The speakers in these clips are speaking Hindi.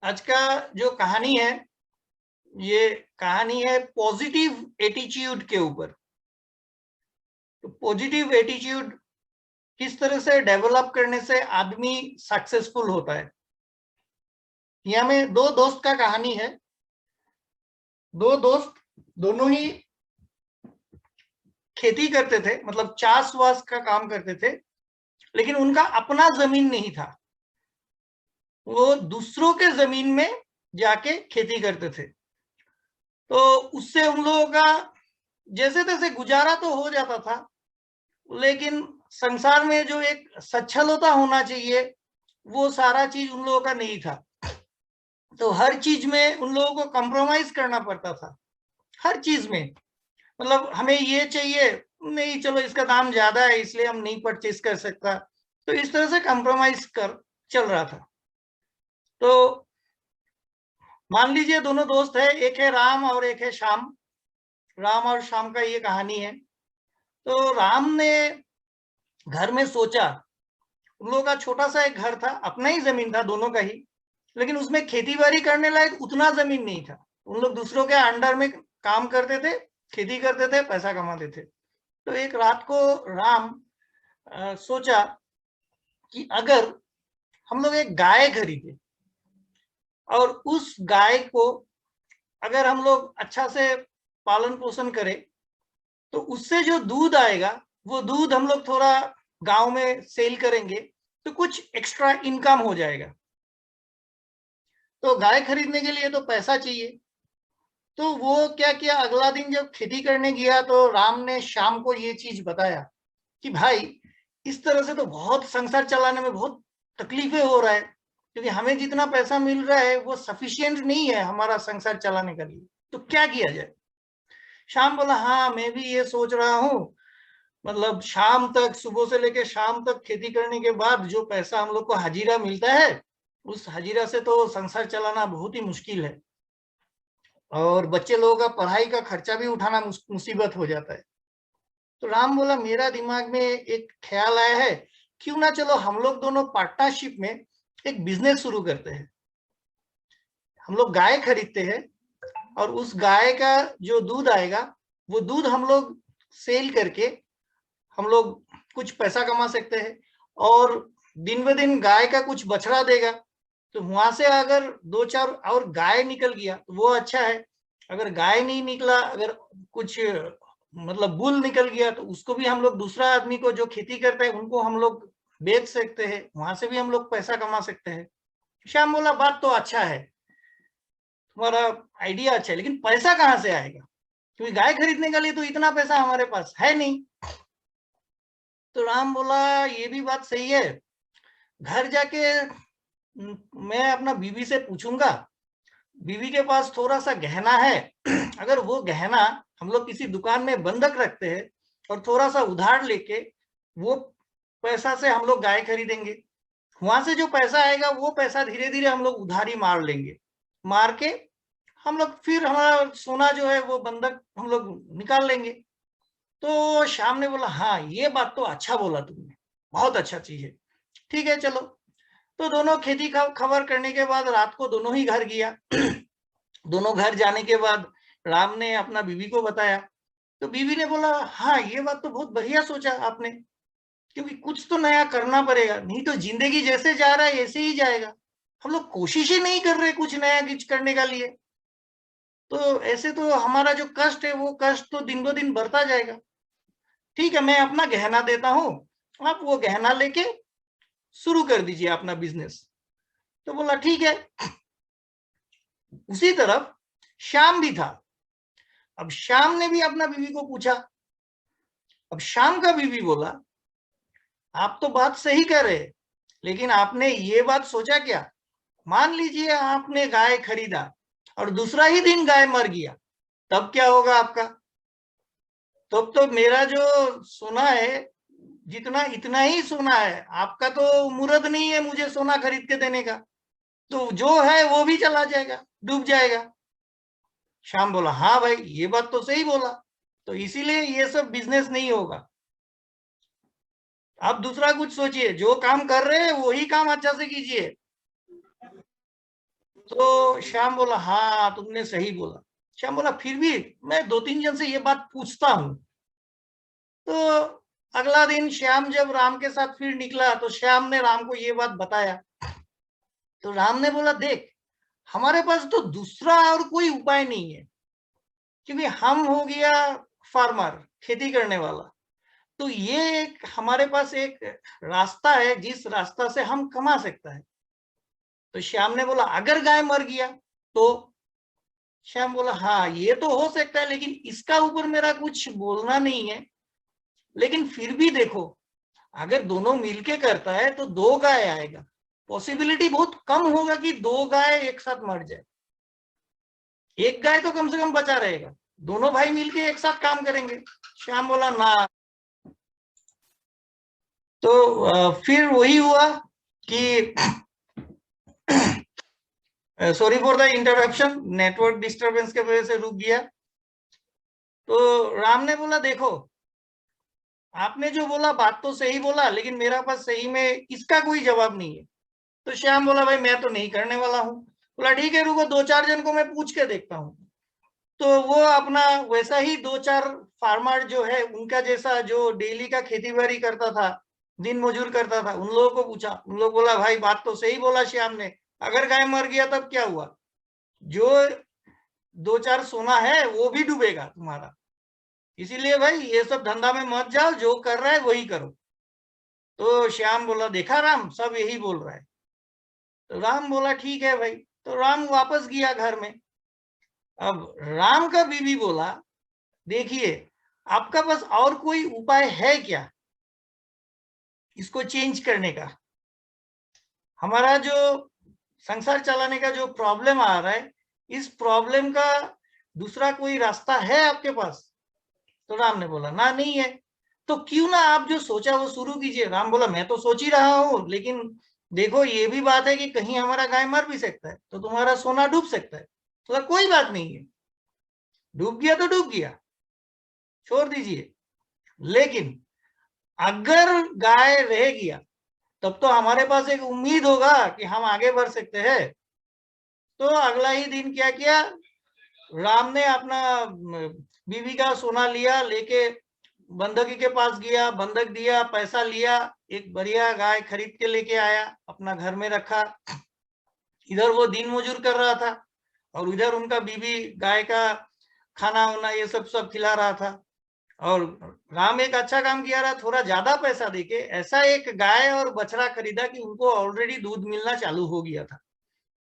आज का जो कहानी है, ये कहानी है पॉजिटिव एटीट्यूड के ऊपर। तो पॉजिटिव एटीट्यूड किस तरह से डेवलप करने से आदमी सक्सेसफुल होता है। यहाँ में दो दोस्त का कहानी है। दो दोस्त दोनों ही खेती करते थे, मतलब चाष वास का काम करते थे, लेकिन उनका अपना जमीन नहीं था। वो दूसरों के जमीन में जाके खेती करते थे। तो उससे उन लोगों का जैसे तैसे गुजारा तो हो जाता था, लेकिन संसार में जो एक सच्छलता होना चाहिए, वो सारा चीज उन लोगों का नहीं था। तो हर चीज में उन लोगों को कॉम्प्रोमाइज करना पड़ता था, हर चीज में। मतलब हमें ये चाहिए, नहीं चलो इसका दाम ज्यादा है इसलिए हम नहीं परचेज कर सकता। तो इस तरह से कॉम्प्रोमाइज कर चल रहा था। तो मान लीजिए दोनों दोस्त है, एक है राम और एक है श्याम। राम और श्याम का ये कहानी है। तो राम ने घर में सोचा, उन लोगों का छोटा सा एक घर था, अपना ही जमीन था दोनों का ही, लेकिन उसमें खेती बाड़ी करने लायक उतना जमीन नहीं था। उन लोग दूसरों के अंडर में काम करते थे, खेती करते थे, पैसा कमाते थे। तो एक रात को राम सोचा कि अगर हम लोग एक गाय खरीदे और उस गाय को अगर हम लोग अच्छा से पालन पोषण करें, तो उससे जो दूध आएगा वो दूध हम लोग थोड़ा गांव में सेल करेंगे तो कुछ एक्स्ट्रा इनकम हो जाएगा। तो गाय खरीदने के लिए तो पैसा चाहिए। तो वो क्या किया, अगला दिन जब खेती करने गया तो राम ने श्याम को ये चीज बताया कि भाई इस तरह से तो बहुत संसार चलाने में बहुत तकलीफें हो रहा है, क्योंकि हमें जितना पैसा मिल रहा है वो सफिशिएंट नहीं है हमारा संसार चलाने के लिए। तो क्या किया जाए। श्याम बोला, हाँ मैं भी ये सोच रहा हूँ, मतलब शाम तक, सुबह से लेकर शाम तक खेती करने के बाद जो पैसा हम लोग को हजीरा मिलता है, उस हजीरा से तो संसार चलाना बहुत ही मुश्किल है, और बच्चे लोगों का पढ़ाई का खर्चा भी उठाना मुसीबत हो जाता है। तो राम बोला, मेरा दिमाग में एक ख्याल आया है, क्यों ना चलो हम लोग दोनों पार्टनरशिप में एक बिजनेस शुरू करते हैं। हम लोग गाय खरीदते हैं और उस गाय का जो दूध आएगा वो दूध हम लोग सेल करके हम लोग कुछ पैसा कमा सकते हैं, और दिन ब दिन गाय का कुछ बछड़ा देगा, तो वहां से अगर दो चार और गाय निकल गया तो वो अच्छा है। अगर गाय नहीं निकला, अगर कुछ मतलब बुल निकल गया, तो उसको भी हम लोग दूसरा आदमी को जो खेती करता है उनको हम लोग बेच सकते हैं, वहां से भी हम लोग पैसा कमा सकते हैं। श्याम बोला, बात तो अच्छा है, तुम्हारा आइडिया अच्छा है, लेकिन पैसा कहाँ से आएगा, क्योंकि गाय खरीदने के लिए तो इतना पैसा हमारे पास है नहीं। तो राम बोला, ये भी बात सही है, घर जाके मैं अपना बीवी से पूछूंगा, बीवी के पास थोड़ा सा गहना है, अगर वो गहना हम लोग किसी दुकान में बंधक रखते हैं और थोड़ा सा उधार लेके वो पैसा से हम लोग गाय खरीदेंगे, वहां से जो पैसा आएगा वो पैसा धीरे धीरे हम लोग उधारी मार लेंगे, मार के हम लोग फिर हमारा सोना जो है वो बंधक हम लोग निकाल लेंगे। तो श्याम ने बोला, हाँ ये बात तो अच्छा बोला तुमने, बहुत अच्छा चीज है, ठीक है चलो। तो दोनों खेती खबर करने के बाद रात को दोनों ही घर गया। दोनों घर जाने के बाद राम ने अपना बीवी को बताया। तो बीवी ने बोला, हाँ ये बात तो बहुत बढ़िया सोचा आपने, क्योंकि कुछ तो नया करना पड़ेगा, नहीं तो जिंदगी जैसे जा रहा है ऐसे ही जाएगा, हम लोग कोशिश ही नहीं कर रहे कुछ नया कुछ करने का लिए, तो ऐसे तो हमारा जो कष्ट है वो कष्ट तो दिन ब दिन बढ़ता जाएगा। ठीक है, मैं अपना गहना देता हूं, आप वो गहना लेके शुरू कर दीजिए अपना बिजनेस। तो बोला ठीक है। उसी तरफ श्याम भी था। अब श्याम ने भी अपना बीवी को पूछा। अब श्याम का बीवी बोला, आप तो बात सही कर रहे, लेकिन आपने ये बात सोचा क्या, मान लीजिए आपने गाय खरीदा और दूसरा ही दिन गाय मर गया, तब क्या होगा आपका। तब तो मेरा जो सोना है, जितना इतना ही सोना है, आपका तो मुरद नहीं है मुझे सोना खरीद के देने का, तो जो है वो भी चला जाएगा, डूब जाएगा। श्याम बोला, हाँ भाई ये बात तो सही बोला, तो इसीलिए ये सब बिजनेस नहीं होगा। आप दूसरा कुछ सोचिए, जो काम कर रहे हैं वही काम अच्छा से कीजिए। तो श्याम बोला हाँ तुमने सही बोला। श्याम बोला फिर भी मैं 2-3 जन से ये बात पूछता हूं। तो अगला दिन श्याम जब राम के साथ फिर निकला तो श्याम ने राम को ये बात बताया। तो राम ने बोला देख हमारे पास तो दूसरा और कोई उपाय नहीं है, क्योंकि हम हो गया फार्मर, खेती करने वाला। तो ये एक हमारे पास एक रास्ता है जिस रास्ता से हम कमा सकता है। तो श्याम ने बोला अगर गाय मर गया तो? श्याम बोला हाँ ये तो हो सकता है, लेकिन इसका ऊपर मेरा कुछ बोलना नहीं है। लेकिन फिर भी देखो अगर दोनों मिलके करता है तो 2 गाय आएगा, पॉसिबिलिटी बहुत कम होगा कि 2 गाय एक साथ मर जाए। एक गाय तो कम से कम बचा रहेगा, दोनों भाई मिलके एक साथ काम करेंगे। श्याम बोला ना। तो फिर वही हुआ कि sorry for the interruption, network disturbance के वजह से रुक गया। तो राम ने बोला देखो आपने जो बोला बात तो सही बोला, लेकिन मेरा पास सही में इसका कोई जवाब नहीं है। तो श्याम बोला भाई मैं तो नहीं करने वाला हूँ। बोला ठीक है रुको 2-4 जन को मैं पूछ के देखता हूँ। तो वो अपना वैसा ही 2-4 फार्मर जो है उनका जैसा जो डेली का खेती बाड़ी करता था, दिन मजूर करता था, उन लोगों को पूछा। उन लोग बोला भाई बात तो सही बोला श्याम ने, अगर गाय मर गया तब क्या हुआ, जो 2-4 सोना है वो भी डूबेगा तुम्हारा, इसीलिए भाई ये सब धंधा में मत जाओ, जो कर रहा है वही करो। तो श्याम बोला देखा राम सब यही बोल रहा है। तो राम बोला ठीक है भाई। तो राम वापस गया घर में। अब राम का बीवी बोला देखिए आपका पास और कोई उपाय है क्या इसको चेंज करने का? हमारा जो संसार चलाने का जो प्रॉब्लम आ रहा है, इस प्रॉब्लम का दूसरा कोई रास्ता है आपके पास? तो राम ने बोला ना नहीं है। तो क्यों ना आप जो सोचा वो शुरू कीजिए। राम बोला मैं तो सोच ही रहा हूं, लेकिन देखो ये भी बात है कि कहीं हमारा गाय मर भी सकता है, तो तुम्हारा सोना डूब सकता है। तो कोई बात नहीं है, डूब गया तो डूब गया, छोड़ दीजिए। लेकिन अगर गाय रह गया तब तो हमारे पास एक उम्मीद होगा कि हम आगे बढ़ सकते हैं। तो अगला ही दिन क्या किया, राम ने अपना बीवी का सोना लिया, लेके बंधकी के पास गया, बंधक दिया, पैसा लिया, एक बढ़िया गाय खरीद के लेके आया, अपना घर में रखा। इधर वो दिन मजूर कर रहा था और उधर उनका बीवी गाय का खाना वाना ये सब खिला रहा था। और राम एक अच्छा काम किया रहा, थोड़ा ज्यादा पैसा देके ऐसा एक गाय और बछड़ा खरीदा कि उनको ऑलरेडी दूध मिलना चालू हो गया था।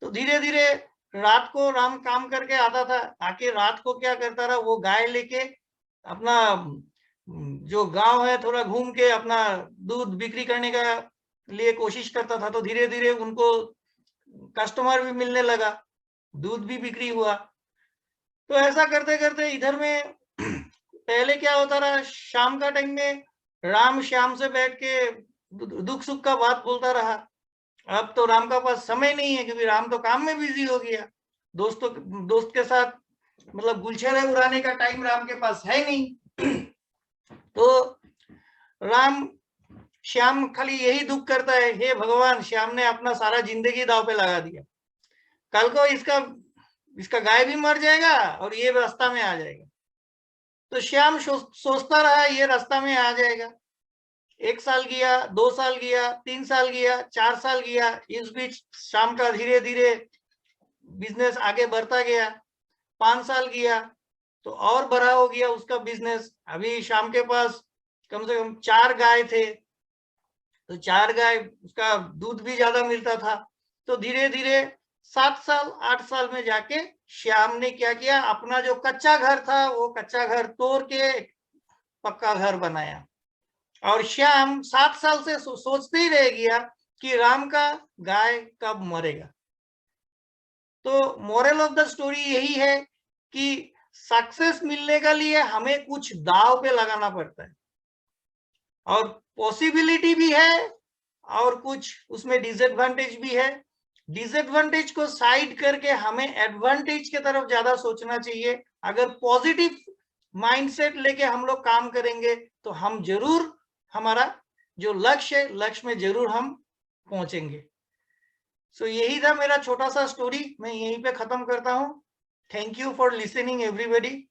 तो धीरे धीरे रात को राम काम करके आता था, आके रात को क्या करता रहा, वो गाय लेके अपना जो गांव है थोड़ा घूम के अपना दूध बिक्री करने का लिए कोशिश करता था। तो धीरे धीरे उनको कस्टमर भी मिलने लगा, दूध भी बिक्री हुआ। तो ऐसा करते करते इधर में पहले क्या होता रहा, शाम का टाइम में राम श्याम से बैठ के दुख सुख का बात बोलता रहा। अब तो राम का पास समय नहीं है, क्योंकि राम तो काम में बिजी हो गया। दोस्त के साथ मतलब गुलछरे उड़ाने का टाइम राम के पास है नहीं। तो राम श्याम खाली यही दुख करता है, हे भगवान श्याम ने अपना सारा जिंदगी दांव पे लगा दिया, कल को इसका गाय भी मर जाएगा और ये रास्ता में आ जाएगा। तो श्याम सोचता रहा ये रास्ता में आ जाएगा। 1 साल गया, 2 साल गया, 3 साल गया, 4 साल गया। इस बीच श्याम का धीरे धीरे बिजनेस आगे बढ़ता गया। 5 साल गया तो और बड़ा हो गया उसका बिजनेस। अभी श्याम के पास कम से कम 4 गाय थे, तो 4 गाय उसका दूध भी ज्यादा मिलता था। तो धीरे धीरे 7 साल 8 साल में जाके श्याम ने क्या किया, अपना जो कच्चा घर था वो कच्चा घर तोड़ के पक्का घर बनाया। और श्याम 7 साल से सोचते ही रह गया कि राम का गाय कब मरेगा। तो मोरल ऑफ द स्टोरी यही है कि सक्सेस मिलने के लिए हमें कुछ दाव पे लगाना पड़ता है, और पॉसिबिलिटी भी है और कुछ उसमें डिसएडवांटेज भी है। डिसएडवांटेज को साइड करके हमें एडवांटेज की तरफ ज्यादा सोचना चाहिए। अगर पॉजिटिव माइंडसेट लेके हम लोग काम करेंगे तो हम जरूर हमारा जो लक्ष्य है, लक्ष्य में जरूर हम पहुंचेंगे। सो यही था मेरा छोटा सा स्टोरी, मैं यहीं पे खत्म करता हूँ। Thank you for listening everybody.